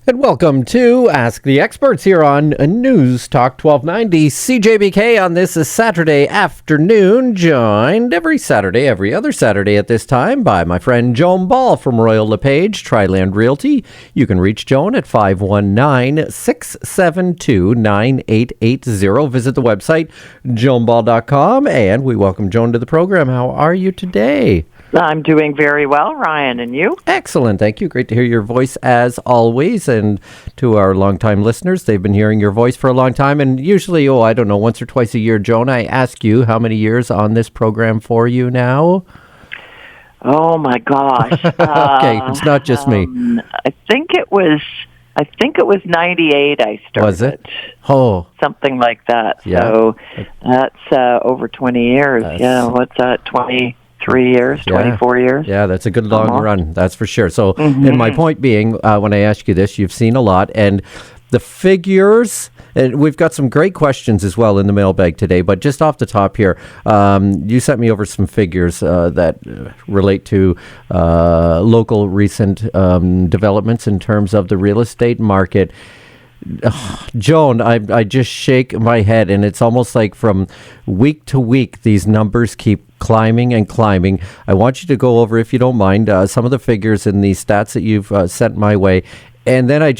And welcome to Ask the Experts here on Newstalk 1290 CJBK on this Saturday afternoon, joined every other Saturday at this time by my friend Joan from LePage, Triland Realty. You can reach Joan at 519-672-9880. Visit the website, joanball.com, and we welcome Joan to the program. How are you today? I'm doing very well, Ryan, and you? Excellent, thank you. Great to hear your voice as always. And to our longtime listeners, they've been hearing your voice for a long time. And usually, once or twice a year, Joan, I ask you how many years on this program for you now? Oh my gosh! Okay, it's not just me. I think it was 98. I started. Was it? Oh, something like that. Yeah. So that's over 20 years. Yeah, what's that? 23 years, 24 years. Yeah, that's a good long run, that's for sure. So, and my point being, when I ask you this, you've seen a lot, and the figures, and we've got some great questions as well in the mailbag today, but just off the top here, you sent me over some figures that relate to local recent developments in terms of the real estate market. Joan, I just shake my head, and it's almost like from week to week, these numbers keep climbing and climbing. I want you to go over, if you don't mind, some of the figures and the stats that you've sent my way. And then I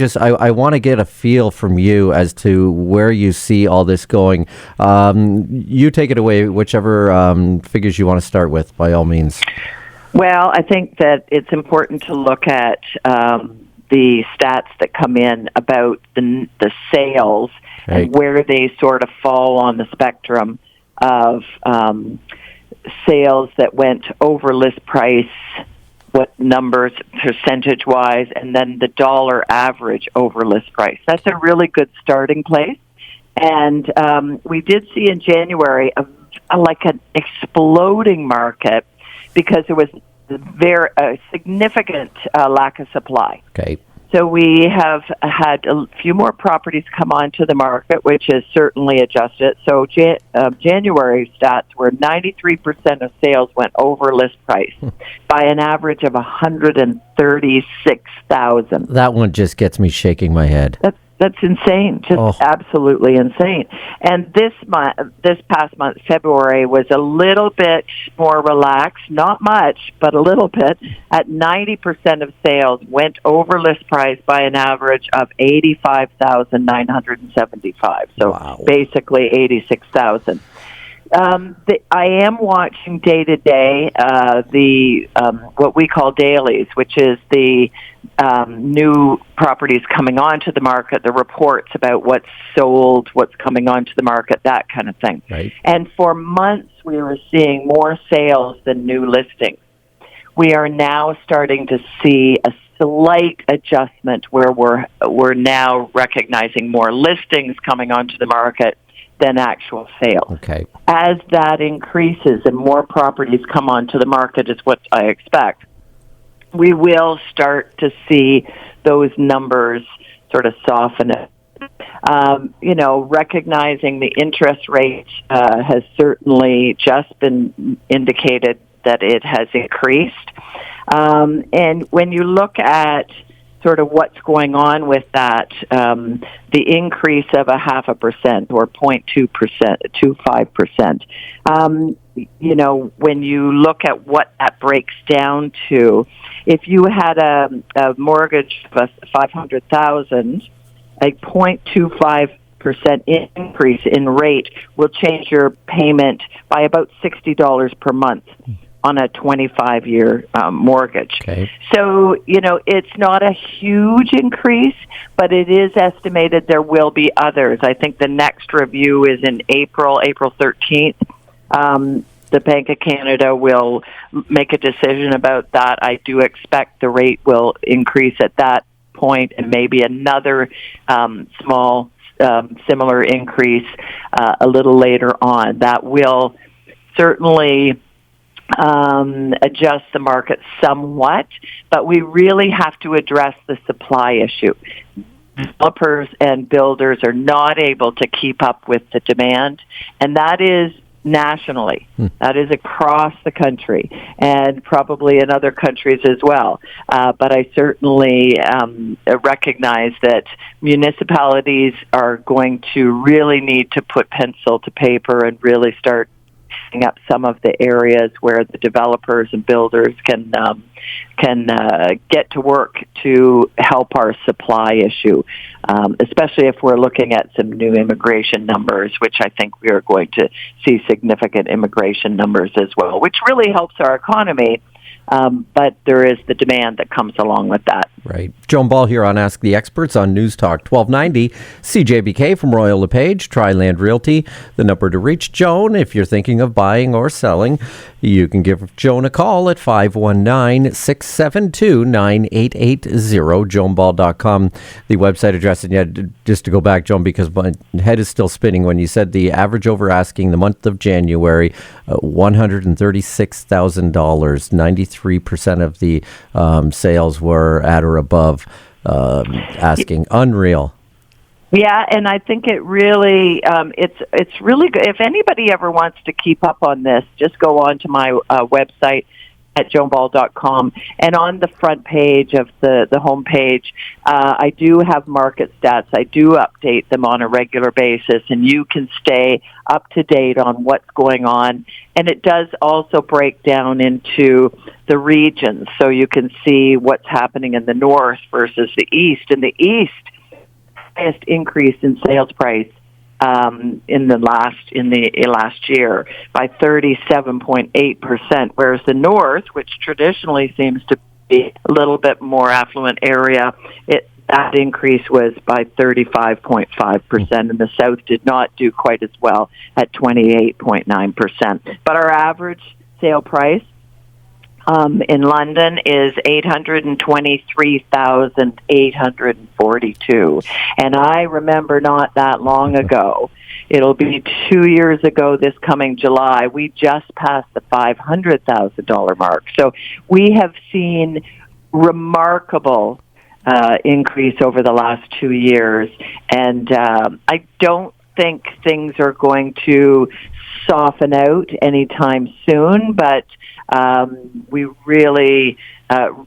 want to get a feel from you as to where you see all this going. You take it away, whichever figures you want to start with, by all means. Well, I think that it's important to look at the stats that come in about the sales and where they sort of fall on the spectrum of sales that went over list price, what numbers percentage-wise, and then the dollar average over list price. That's a really good starting place. And we did see in January like an exploding market because there was a significant lack of supply. Okay. So we have had a few more properties come onto the market, which has certainly adjusted. So January stats were 93% of sales went over list price by an average of $136,000. That one just gets me shaking my head. That's insane, just absolutely insane. And this past month, February, was a little bit more relaxed, not much, but a little bit. At 90% of sales went over list price by an average of $85,975. So basically $86,000. I am watching day to day what we call dailies, which is the new properties coming onto the market, the reports about what's sold, what's coming onto the market, that kind of thing. Right. And for months, we were seeing more sales than new listings. We are now starting to see a slight adjustment where we're now recognizing more listings coming onto the market than actual sales. Okay. As that increases and more properties come onto the market, is what I expect, we will start to see those numbers sort of soften. Recognizing the interest rate has certainly just been indicated that it has increased. And when you look at sort of what's going on with that, the increase of 0.5% or 0.25%. When you look at what that breaks down to, if you had a mortgage of $500,000, a 0.25% increase in rate will change your payment by about $60 per month on a 25-year mortgage. Okay. So, it's not a huge increase, but it is estimated there will be others. I think the next review is in April 13th. The Bank of Canada will make a decision about that. I do expect the rate will increase at that point and maybe another small similar increase a little later on. That will certainly adjust the market somewhat, but we really have to address the supply issue. Developers and builders are not able to keep up with the demand, and that is nationally. That is across the country and probably in other countries as well. But I certainly recognize that municipalities are going to really need to put pencil to paper and really start up some of the areas where the developers and builders can get to work to help our supply issue, especially if we're looking at some new immigration numbers, which I think we are going to see significant immigration numbers as well, which really helps our economy. But there is the demand that comes along with that. Right. Joan Ball here on Ask the Experts on Newstalk 1290. CJBK from Royal LePage, Triland Realty. The number to reach Joan if you're thinking of buying or selling. You can give Joan a call at 519-672-9880, joanball.com, the website address. And yet, just to go back, Joan, because my head is still spinning when you said the average over asking the month of January, $136,000, 93% of the sales were at or above asking. Unreal. Yeah, and I think it really, it's really good. If anybody ever wants to keep up on this, just go on to my website at joanball.com, and on the front page of the home page, I do have market stats. I do update them on a regular basis, and you can stay up to date on what's going on. And it does also break down into the regions, so you can see what's happening in the north versus the east. In the east, highest increase in sales price in the last year by 37.8%, whereas the north, which traditionally seems to be a little bit more affluent area, that increase was by 35.5%, and the south did not do quite as well at 28.9%. But our average sale price in London is $823,842. And I remember not that long ago, it'll be 2 years ago this coming July, we just passed the $500,000 mark. So we have seen remarkable increase over the last 2 years. And I don't think things are going to soften out anytime soon, but we really, I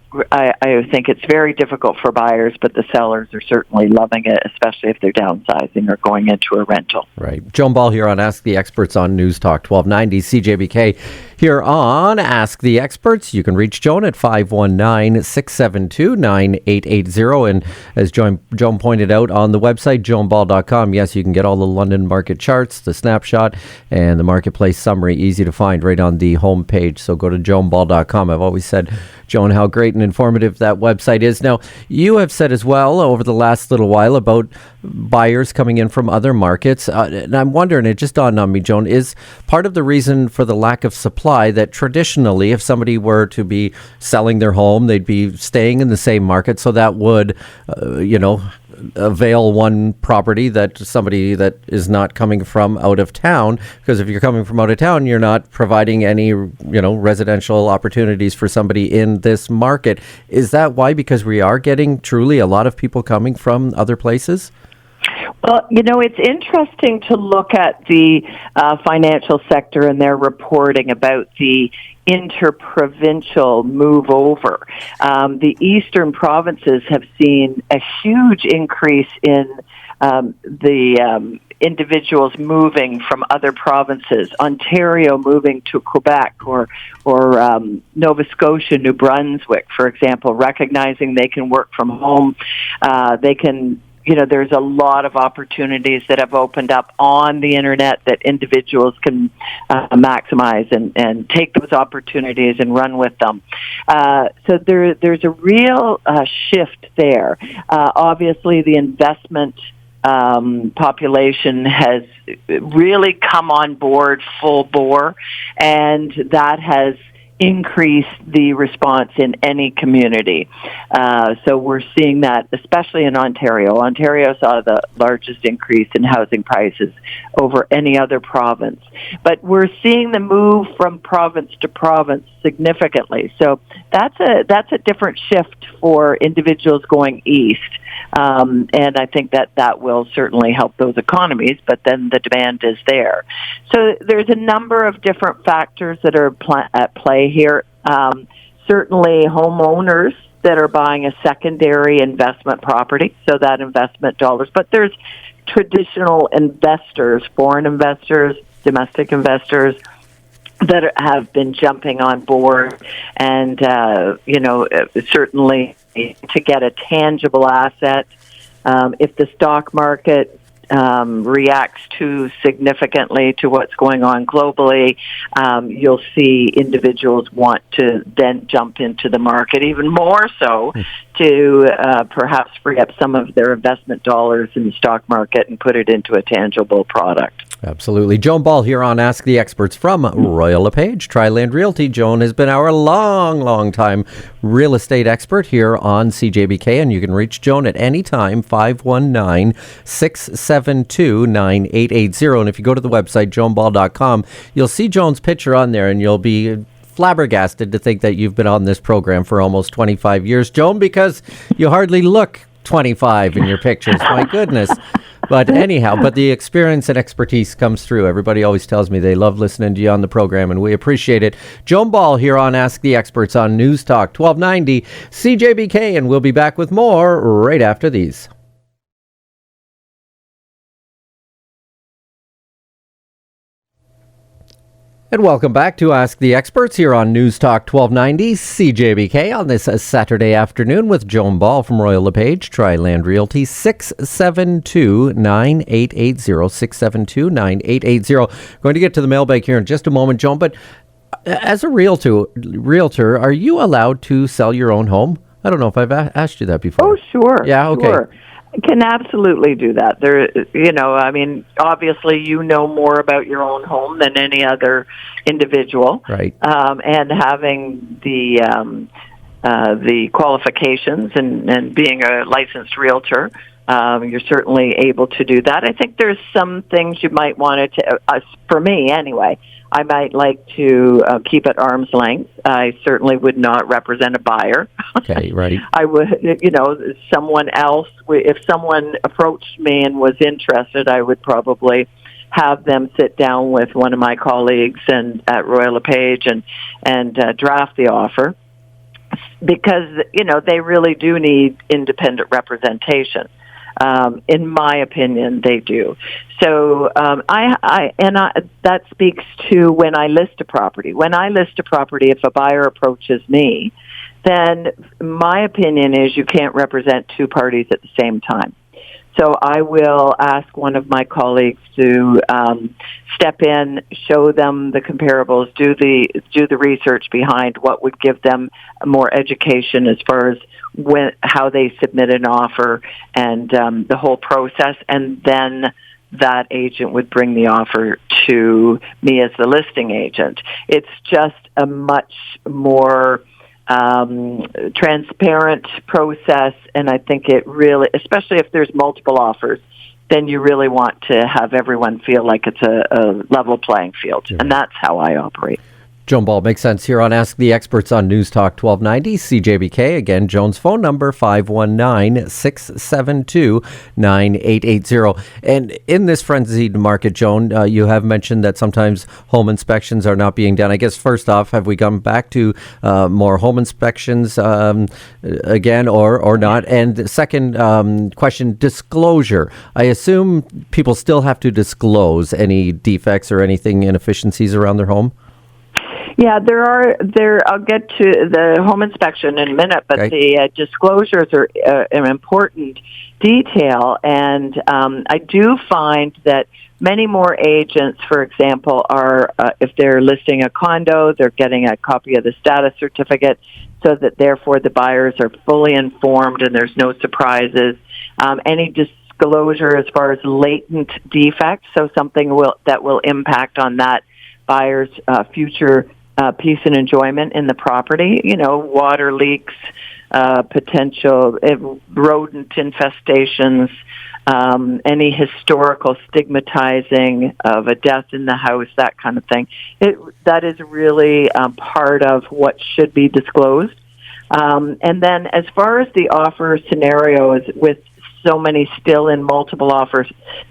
think it's very difficult for buyers, but the sellers are certainly loving it, especially if they're downsizing or going into a rental. Right. Joan Ball here on Ask the Experts on Newstalk 1290, CJBK here on Ask the Experts. You can reach Joan at 519-672-9880. And as Joan pointed out on the website, joanball.com, yes, you can get all the London market charts, the snapshot, and the marketplace summary, easy to find right on the home page. So go to joanball.com. I've always said, Joan, how great and informative that website is. Now, you have said as well over the last little while about buyers coming in from other markets. And I'm wondering, it just dawned on me, Joan, is part of the reason for the lack of supply that traditionally, if somebody were to be selling their home, they'd be staying in the same market. So that would, avail one property that somebody that is not coming from out of town, because if you're coming from out of town, you're not providing any, residential opportunities for somebody in this market. Is that why? Because we are getting truly a lot of people coming from other places? Well, it's interesting to look at the financial sector and their reporting about the interprovincial move over. The eastern provinces have seen a huge increase in the individuals moving from other provinces. Ontario moving to Quebec or Nova Scotia, New Brunswick, for example, recognizing they can work from home. They can there's a lot of opportunities that have opened up on the internet that individuals can maximize and take those opportunities and run with them. So there's a real shift there. Obviously, the investment population has really come on board full bore, and that has increase the response in any community. So we're seeing that, especially in Ontario. Ontario saw the largest increase in housing prices over any other province. But we're seeing the move from province to province significantly. So that's a different shift for individuals going east. And I think that will certainly help those economies, but then the demand is there. So there's a number of different factors that are at play here. Certainly homeowners that are buying a secondary investment property, so that investment dollars. But there's traditional investors, foreign investors, domestic investors, that have been jumping on board and, certainly to get a tangible asset. If the stock market reacts too significantly to what's going on globally, you'll see individuals want to then jump into the market even more so to perhaps free up some of their investment dollars in the stock market and put it into a tangible product. Absolutely. Joan Ball here on Ask the Experts from Royal LePage, Triland Realty. Joan has been our long time real estate expert here on CJBK, and you can reach Joan at any time, 519-672-9880. And if you go to the website, joanball.com, you'll see Joan's picture on there, and you'll be flabbergasted to think that you've been on this program for almost 25 years, Joan, because you hardly look 25 in your pictures. My goodness. But anyhow, the experience and expertise comes through. Everybody always tells me they love listening to you on the program, and we appreciate it. Joan Ball here on Ask the Experts on Newstalk 1290 CJBK, and we'll be back with more right after these. And welcome back to Ask the Experts here on Newstalk 1290 CJBK on this Saturday afternoon with Joan Ball from Royal LePage, Triland Realty, 672-9880, 672-9880. Going to get to the mailbag here in just a moment, Joan, but as a realtor, are you allowed to sell your own home? I don't know if I've asked you that before. Oh, sure. Yeah, okay. Sure. Can absolutely do that. Obviously you know more about your own home than any other individual. Right. And having the qualifications and being a licensed realtor, you're certainly able to do that. I think there's some things you might want to, for me anyway, I might like to keep at arm's length. I certainly would not represent a buyer. Okay, right. I would, someone else, if someone approached me and was interested, I would probably have them sit down with one of my colleagues and at Royal LePage and draft the offer, because, they really do need independent representation. In my opinion, they do. So that speaks to when I list a property. When I list a property, if a buyer approaches me, then my opinion is you can't represent two parties at the same time. So I will ask one of my colleagues to step in, show them the comparables, do the research behind what would give them more education as far as how they submit an offer and the whole process, and then that agent would bring the offer to me as the listing agent. It's just a much more transparent process, and I think it really, especially if there's multiple offers, then you really want to have everyone feel like it's a level playing field, and that's how I operate. Joan Ball, makes sense here on Ask the Experts on Newstalk 1290 CJBK. Again, Joan's phone number, 519-672-9880. And in this frenzied market, Joan, you have mentioned that sometimes home inspections are not being done. I guess, first off, have we gone back to more home inspections again or not? And second question, disclosure. I assume people still have to disclose any defects or anything inefficiencies around their home? Yeah, I'll get to the home inspection in a minute, but the disclosures are an important detail, and I do find that many more agents, for example, are, if they're listing a condo, they're getting a copy of the status certificate so that therefore the buyers are fully informed and there's no surprises. Any disclosure as far as latent defects, so something that will impact on that buyer's future peace and enjoyment in the property. Water leaks, potential rodent infestations, any historical stigmatizing of a death in the house, that kind of thing. That is really part of what should be disclosed. And then as far as the offer scenarios, with so many still in multiple offer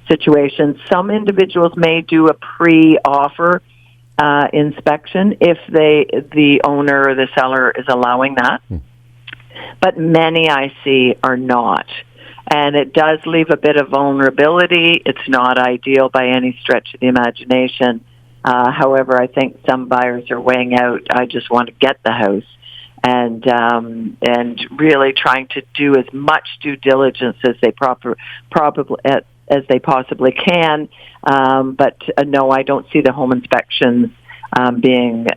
situations, some individuals may do a pre-offer inspection if the owner or the seller is allowing that. But many I see are not. And it does leave a bit of vulnerability. It's not ideal by any stretch of the imagination. However, I think some buyers are weighing out, I just want to get the house, and really trying to do as much due diligence as they as they possibly can. But no, I don't see the home inspections being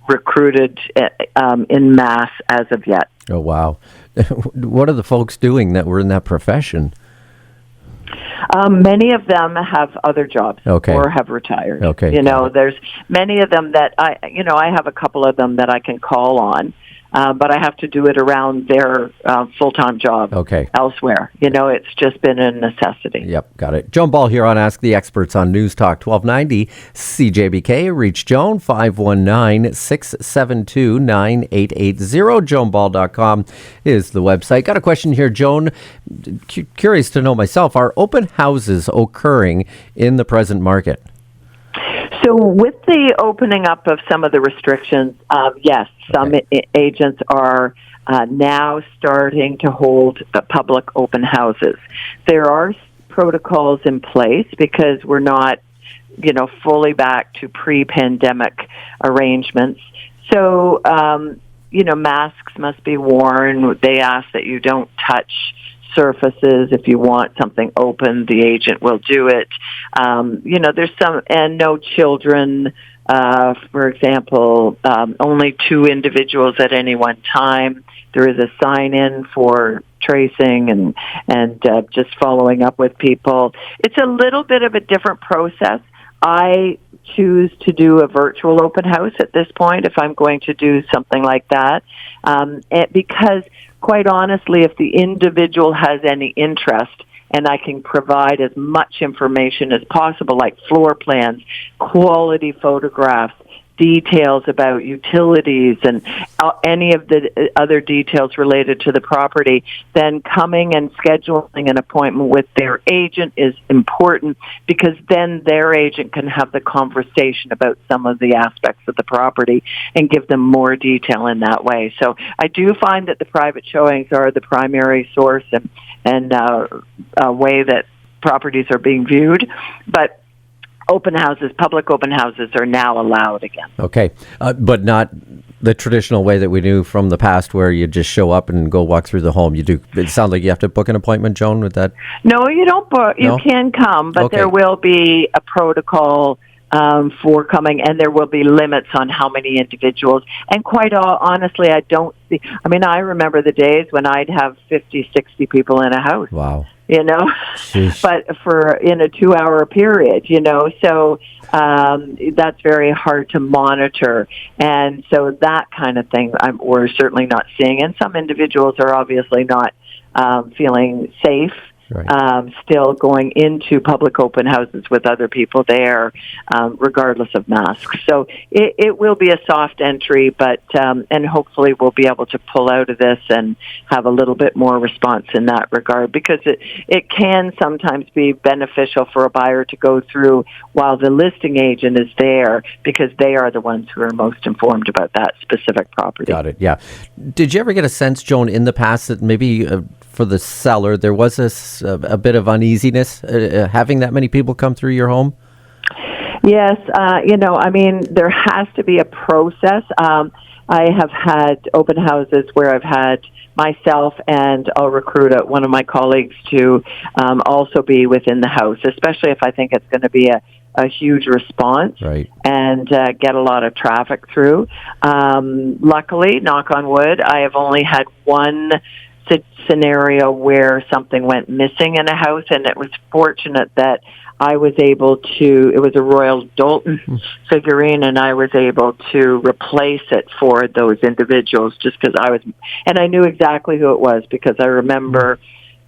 recruited in mass as of yet. Oh, wow. What are the folks doing that were in that profession? Many of them have other jobs or have retired. There's many of them that I have a couple of them that I can call on, but I have to do it around their full-time job elsewhere. It's just been a necessity. Yep, got it. Joan Ball here on Ask the Experts on Newstalk 1290 CJBK. Reach Joan, 519-672-9880. JoanBall.com is the website. Got a question here, Joan. Curious to know myself, are open houses occurring in the present market? So with the opening up of some of the restrictions, yes, some agents are now starting to hold public open houses. There are protocols in place because we're not, fully back to pre-pandemic arrangements. So, masks must be worn. They ask that you don't touch surfaces. If you want something open, the agent will do it. There's some, and no children, for example, only 2 individuals at any one time. There is a sign-in for tracing and just following up with people. It's a little bit of a different process. I choose to do a virtual open house at this point if I'm going to do something like that, because quite honestly, if the individual has any interest and I can provide as much information as possible, like floor plans, quality photographs, details about utilities, and any of the other details related to the property, then coming and scheduling an appointment with their agent is important, because then their agent can have the conversation about some of the aspects of the property and give them more detail in that way. So I do find that the private showings are the primary source and a way that properties are being viewed, but open houses, public open houses, are now allowed again. Okay, but not the traditional way that we knew from the past, where you just show up and go walk through the home. You do. It sounds like you have to book an appointment, Joan, with that? No, you don't book. No? You can come, but there will be a protocol for coming, and there will be limits on how many individuals. And quite honestly, I don't see. I mean, I remember the days when I'd have 50, 60 people in a house. Wow. But in a 2-hour period, so that's very hard to monitor. And so that kind of thing we're certainly not seeing. And some individuals are obviously not feeling safe. Right. Still going into public open houses with other people there, regardless of masks. So it will be a soft entry, but and hopefully we'll be able to pull out of this and have a little bit more response in that regard, because it can sometimes be beneficial for a buyer to go through while the listing agent is there, because they are the ones who are most informed about that specific property. Got it, yeah. Did you ever get a sense, Joan, in the past that maybe for the seller there was a bit of uneasiness having that many people come through your home? Yes, there has to be a process. I have had open houses where I've had myself, and I'll recruit one of my colleagues to also be within the house, especially if I think it's going to be a huge response, right, and get a lot of traffic through. Luckily, knock on wood, I have only had one scenario where something went missing in a house, and it was fortunate that I was able to, it was a Royal Dalton figurine, and I was able to replace it for those individuals just because and I knew exactly who it was because I remember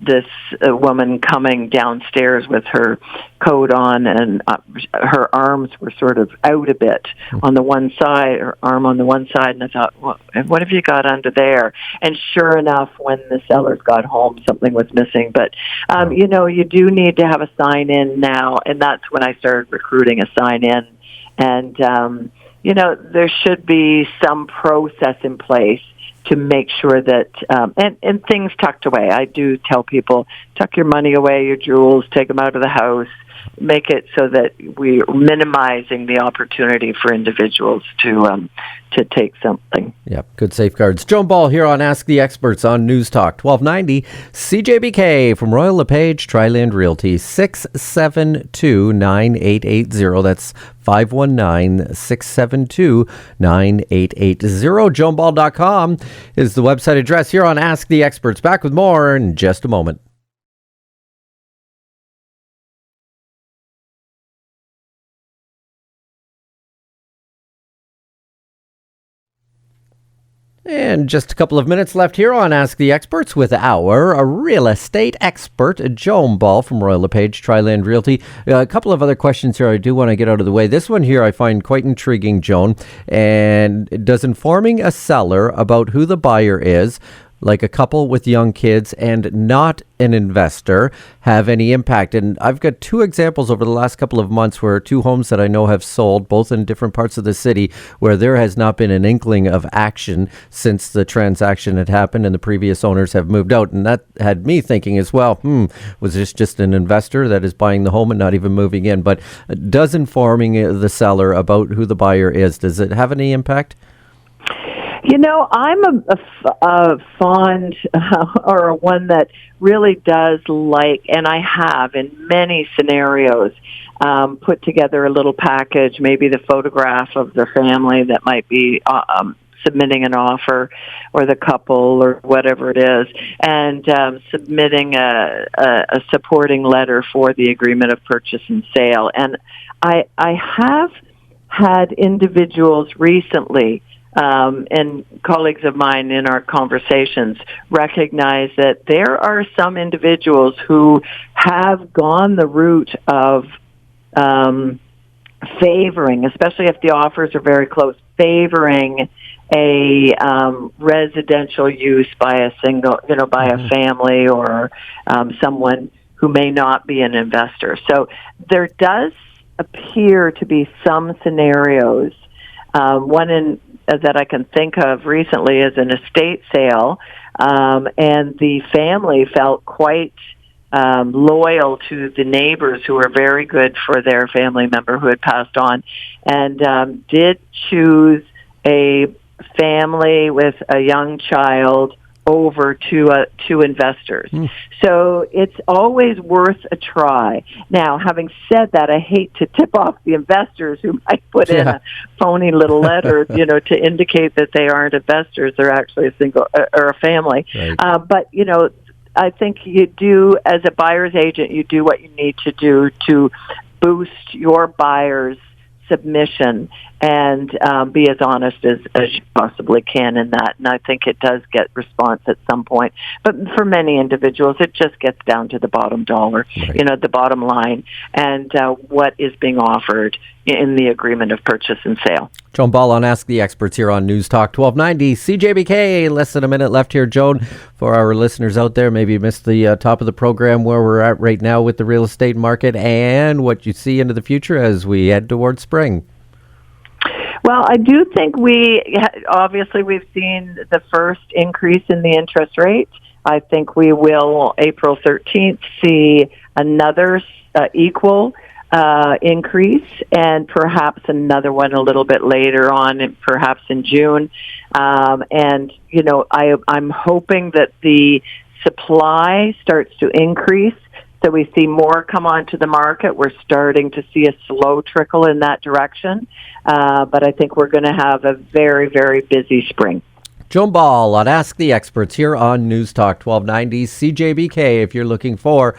this woman coming downstairs with her coat on, and her arms were sort of out a bit on the one side, her arm on the one side, and I thought, what have you got under there? And sure enough, when the sellers got home, something was missing. But, you do need to have a sign-in now, and that's when I started recruiting a sign-in. And, there should be some process in place to make sure that, and things tucked away. I do tell people, tuck your money away, your jewels, take them out of the house, make it so that we're minimizing the opportunity for individuals to take something. Yep, good safeguards. Joan Ball here on Ask the Experts on Newstalk 1290 CJBK from Royal LePage, Triland Realty, 672-9880. That's 519-672-9880. JoanBall.com is the website address here on Ask the Experts. Back with more in just a moment. And just a couple of minutes left here on Ask the Experts with our real estate expert, Joan Ball from Royal LePage, Triland Realty. A couple of other questions here I do want to get out of the way. This one here I find quite intriguing, Joan. And does informing a seller about who the buyer is, like a couple with young kids and not an investor, have any impact? And I've got two examples over the last couple of months where two homes that I know have sold, both in different parts of the city, where there has not been an inkling of action since the transaction had happened and the previous owners have moved out. And that had me thinking as well, was this just an investor that is buying the home and not even moving in? But does informing the seller about who the buyer is, does it have any impact? I'm a fond or one that really does like, and I have in many scenarios, put together a little package, maybe the photograph of the family that might be submitting an offer, or the couple, or whatever it is, and submitting a supporting letter for the agreement of purchase and sale. And I have had individuals recently, and colleagues of mine in our conversations recognize that there are some individuals who have gone the route of favoring, especially if the offers are very close, favoring a residential use by a single, by a family or someone who may not be an investor. So there does appear to be some scenarios. One that I can think of recently is an estate sale, and the family felt quite loyal to the neighbors who were very good for their family member who had passed on, and did choose a family with a young child over to investors. So it's always worth a try. Now, having said that, I hate to tip off the investors who might put in a phony little letter, to indicate that they aren't investors. They're actually a single or a family. Right. But, I think you do, as a buyer's agent, you do what you need to do to boost your buyer's submission and be as honest as you possibly can in that. And I think it does get response at some point. But for many individuals, it just gets down to the bottom dollar, right. The bottom line, and what is being offered in the agreement of purchase and sale. Joan Ball on Ask the Experts here on Newstalk 1290 CJBK. Less than a minute left here, Joan. For our listeners out there, maybe you missed the top of the program where we're at right now with the real estate market and what you see into the future as we head towards spring. Well, I do think obviously we've seen the first increase in the interest rate. I think we will, April 13th, see another equal increase, and perhaps another one a little bit later on, perhaps in June. And, I'm hoping that the supply starts to increase. So we see more come onto the market. We're starting to see a slow trickle in that direction. But I think we're going to have a very, very busy spring. Joan Ball on Ask the Experts here on Newstalk 1290 CJBK. If you're looking for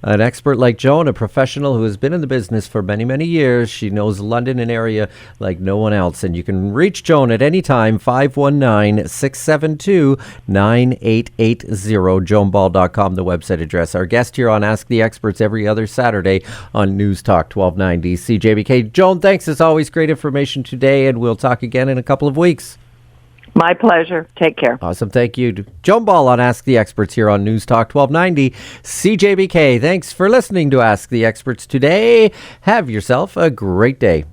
an expert like Joan, a professional who has been in the business for many, many years, she knows London and area like no one else. And you can reach Joan at any time, 519-672-9880, joanball.com, the website address. Our guest here on Ask the Experts every other Saturday on Newstalk 1290 CJBK. Joan, thanks as always. Great information today, and we'll talk again in a couple of weeks. My pleasure. Take care. Awesome. Thank you. Joan Ball on Ask the Experts here on Newstalk 1290 CJBK. Thanks for listening to Ask the Experts today. Have yourself a great day.